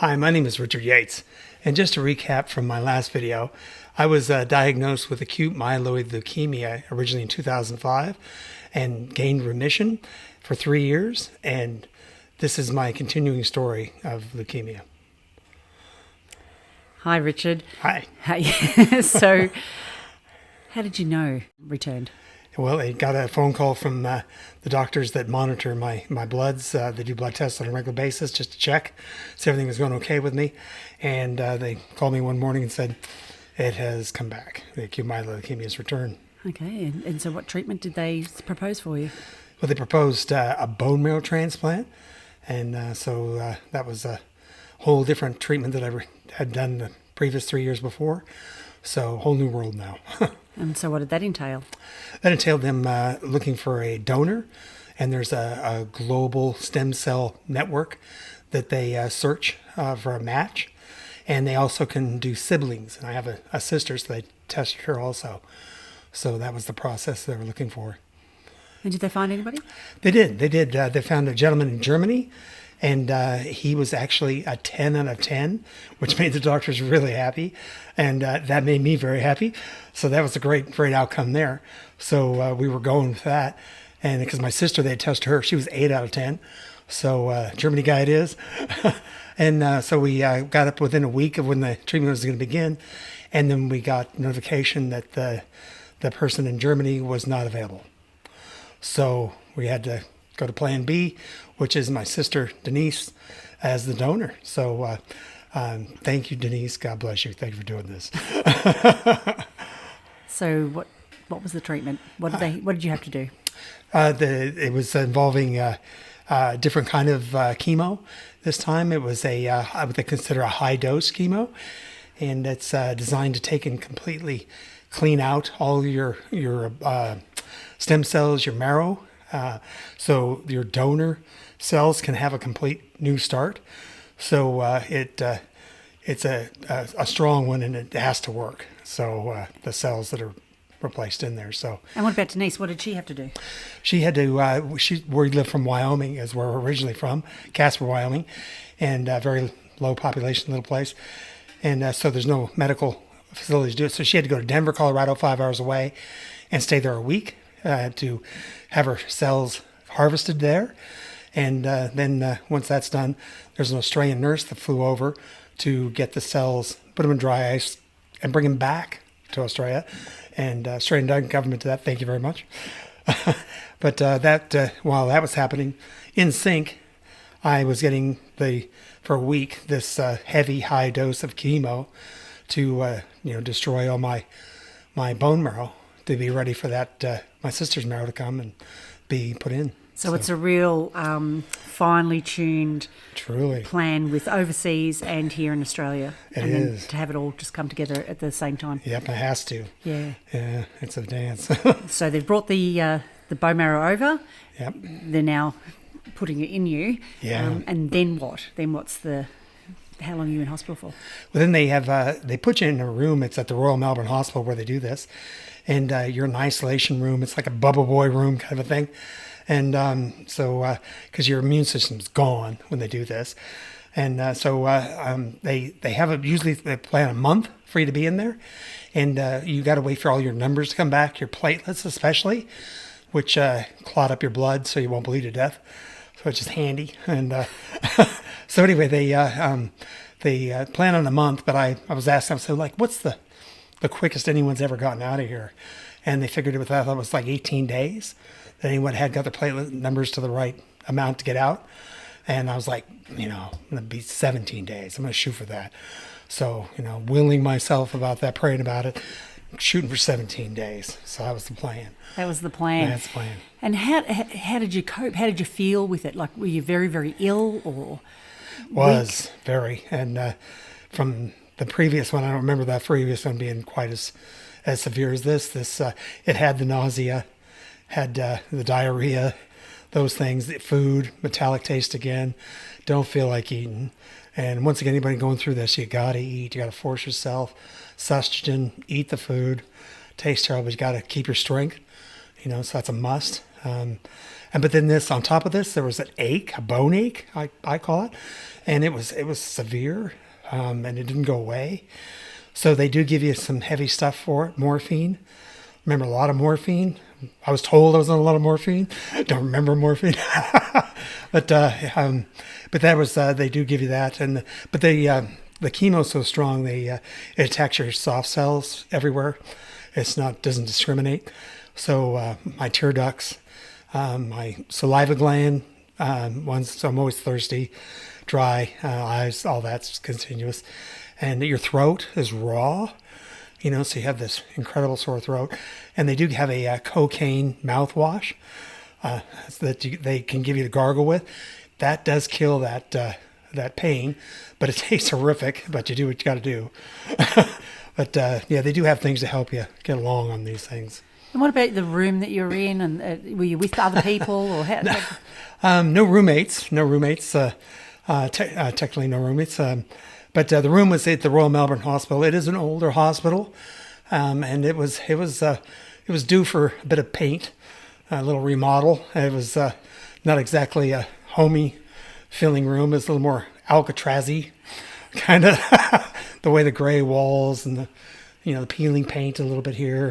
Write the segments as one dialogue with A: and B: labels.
A: Hi, my name is Richard Yates, and just to recap from my last video, I was diagnosed with acute myeloid leukemia originally in 2005 and gained remission for 3 years, and this is my continuing story of leukemia.
B: Hi, Richard.
A: Hi.
B: So, how did you know returned?
A: Well, I got a phone call from the doctors that monitor my bloods. They do blood tests on a regular basis just to check, see everything was going okay with me. And they called me one morning and said, it has come back. The acute myeloid leukemia has returned.
B: Okay, and so what treatment did they propose for you?
A: Well, they proposed a bone marrow transplant. And so that was a whole different treatment that I had done the previous 3 years before. So whole new world now.
B: And so what did that entail?
A: That entailed them looking for a donor, and there's a global stem cell network that they search for a match, and they also can do siblings. And I have a sister, so they tested her also. So that was the process they were looking for.
B: And did they find anybody?
A: They did. They found a gentleman in Germany, and he was actually a 10 out of 10, which made the doctors really happy. And that made me very happy. So that was a great outcome there. So we were going with that. And because my sister, they had tested her, she was 8 out of 10. So Germany guy it is. And so we got up within a week of when the treatment was going to begin. And then we got notification that the person in Germany was not available. So we had to go to plan B, which is my sister, Denise, as the donor. So thank you, Denise. God bless you. Thank you for doing this.
B: So what was the treatment? What did you have to do?
A: It was involving different kind of chemo. This time it was what they consider a high dose chemo, and it's designed to take and completely clean out all your stem cells, your marrow, so your donor cells can have a complete new start. So it's a strong one, and it has to work. So the cells that are replaced in there. So.
B: And what about Denise? What did she have to do?
A: She had to. We live from Wyoming, is where we're originally from, Casper, Wyoming, and very low population little place, and so there's no medical facility to do it. So she had to go to Denver, Colorado, 5 hours away, and stay there a week to have her cells harvested there. And then once that's done, there's an Australian nurse that flew over to get the cells, put them in dry ice, and bring them back to Australia. And Australian government to that, thank you very much. But while that was happening, in sync, I was getting for a week this heavy high dose of chemo to destroy all my bone marrow to be ready for that my sister's marrow to come and be put in.
B: So it's a real finely tuned
A: truly
B: plan with overseas and here in Australia.
A: It
B: and
A: is.
B: then to have it all just come together at the same time.
A: Yep, it has to.
B: Yeah.
A: Yeah, it's a dance.
B: So they've brought the bone marrow over.
A: Yep.
B: They're now putting it in you.
A: Yeah.
B: And then what? How long are you in hospital for?
A: Well, then they put you in a room. It's at the Royal Melbourne Hospital where they do this. And you're in an isolation room. It's like a bubble boy room kind of a thing. And so because your immune system's gone when they do this. And so they usually they plan a month for you to be in there. And you got to wait for all your numbers to come back, your platelets especially, which clot up your blood so you won't bleed to death. So it's just handy. And so anyway, they plan on a month, but I was asking them, so like, what's the quickest anyone's ever gotten out of here? And they figured it was like 18 days that anyone had got their platelet numbers to the right amount to get out. And I was like, it'll be 17 days. I'm going to shoot for that. So, willing myself about that, praying about it, shooting for 17 days. So that was the plan.
B: That was the plan.
A: That's the plan.
B: And how did you cope? How did you feel with it? Like, were you very, very ill or
A: Was weak? Very. And from the previous one, I don't remember that previous one being quite as severe as this. It had the nausea, had the diarrhea, those things, the food, metallic taste again, don't feel like eating. And once again, anybody going through this, you got to eat. You got to force yourself. Sustagen, eat the food. Tastes terrible, but you got to keep your strength. So that's a must. But then this, on top of this, there was an ache, a bone ache, I call it, and it was severe, and it didn't go away. So they do give you some heavy stuff for it, morphine. Remember, a lot of morphine. I was told I was on a lot of morphine. Don't remember morphine, but that was they do give you that, but the chemo's so strong it attacks your soft cells everywhere. Doesn't discriminate. So my tear ducts, my saliva gland, so I'm always thirsty, dry, eyes, all that's continuous, and your throat is raw. So you have this incredible sore throat, and they do have a cocaine mouthwash that they can give you to gargle with. That does kill that pain, but it tastes horrific. But you do what you got to do. But they do have things to help you get along on these things.
B: And what about the room that you're in? And were you with other people, or
A: no roommates? No roommates. Technically, no roommates. But the room was at the Royal Melbourne Hospital. It is an older hospital, and it was due for a bit of paint, a little remodel. It was not exactly a homey feeling room. It was a little more Alcatraz-y, kind of the way the gray walls and the peeling paint a little bit here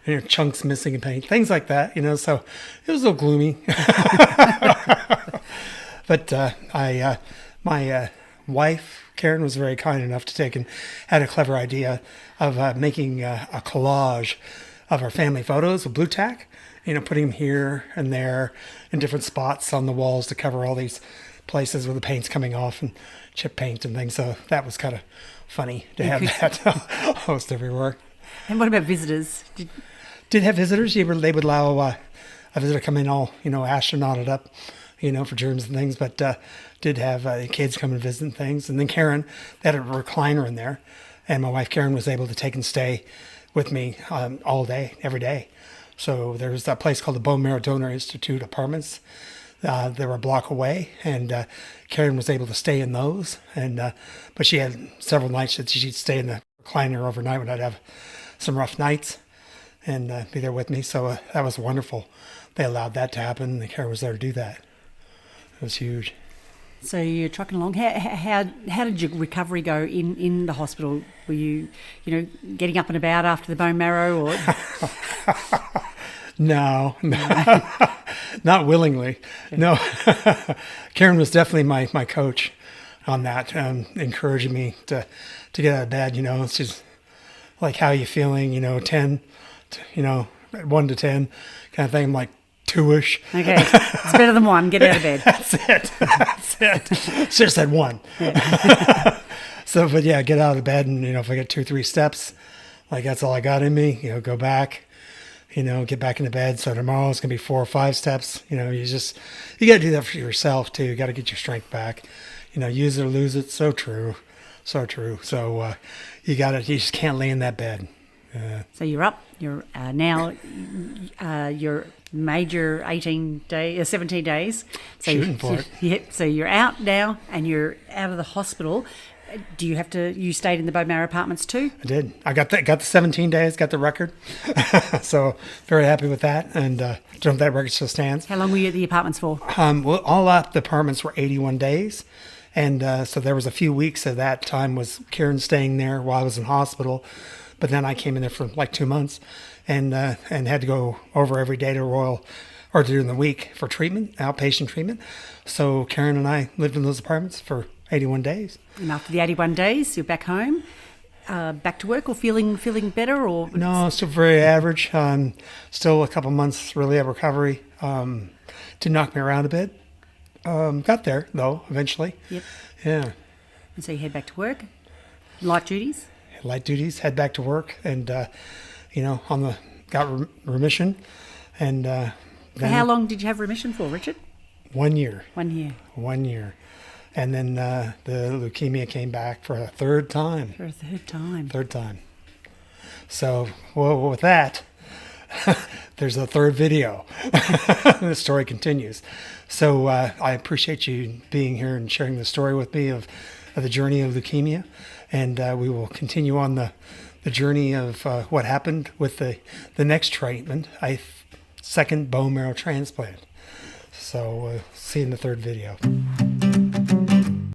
A: and chunks missing in paint, things like that. So it was a little gloomy. But my wife, Karen, was very kind enough to take and had a clever idea of making a collage of our family photos with blue tack, putting them here and there in different spots on the walls to cover all these places where the paint's coming off and chip paint and things. So that was kind of funny to have that almost everywhere.
B: And what about visitors?
A: Did have visitors. They would allow a visitor come in all, astronauted up, for germs and things, but did have kids come and visit and things. And then Karen, they had a recliner in there, and my wife Karen was able to take and stay with me all day, every day. So there was that place called the Bone Marrow Donor Institute Apartments. They were a block away, and Karen was able to stay in those. And but she had several nights that she'd stay in the recliner overnight when I'd have some rough nights, and be there with me. So that was wonderful. They allowed that to happen, and Karen was there to do that. It was huge.
B: So you're trucking along. How did your recovery go in the hospital? Were you, getting up and about after the bone marrow, or? No, not willingly. No, Karen was definitely my coach on that, encouraging me to get out of bed. She's like, "How are you feeling?" 10, 1 to 10, kind of thing. I'm like, 2-ish. Okay, it's better than 1. Get out of bed.
A: That's it. She just said 1. Yeah. So, but yeah, get out of bed, and if I get 2-3 steps, like that's all I got in me. Go back. Get back into bed. So tomorrow it's gonna be 4 or 5 steps. You got to do that for yourself too. You got to get your strength back. Use it or lose it. So true. So you just can't lay in that bed.
B: So you're up. You're now your major 17 days. So
A: shooting for it.
B: Yep. So you're out now, and you're out of the hospital. Do you have to? You stayed in the bone marrow apartments too?
A: I did. I got the 17 days. Got the record. So very happy with that. And don't know if that record still stands.
B: How long were you at the apartments for?
A: Well, all up the apartments were 81 days. And so there was a few weeks of that time was Karen staying there while I was in hospital. But then I came in there for like 2 months and had to go over every day to Royal, or during the week for treatment, outpatient treatment. So Karen and I lived in those apartments for 81 days.
B: And after the 81 days, you're back home, back to work, or feeling better? Or
A: No, still very average. Still a couple months really of recovery to knock me around a bit. Got there, though, eventually.
B: Yep.
A: Yeah.
B: And so you head back to work, light duties?
A: Light duties, head back to work, and got remission, and
B: So how long did you have remission for, Richard?
A: 1 year.
B: 1 year.
A: 1 year, and then the leukemia came back for a third time.
B: For a third time.
A: Third time. So, well, with that, there's a third video. The story continues. So I appreciate you being here and sharing the story with me of the journey of leukemia. And we will continue on the journey of what happened with the next treatment. I
B: second bone marrow transplant. So see you in the third video.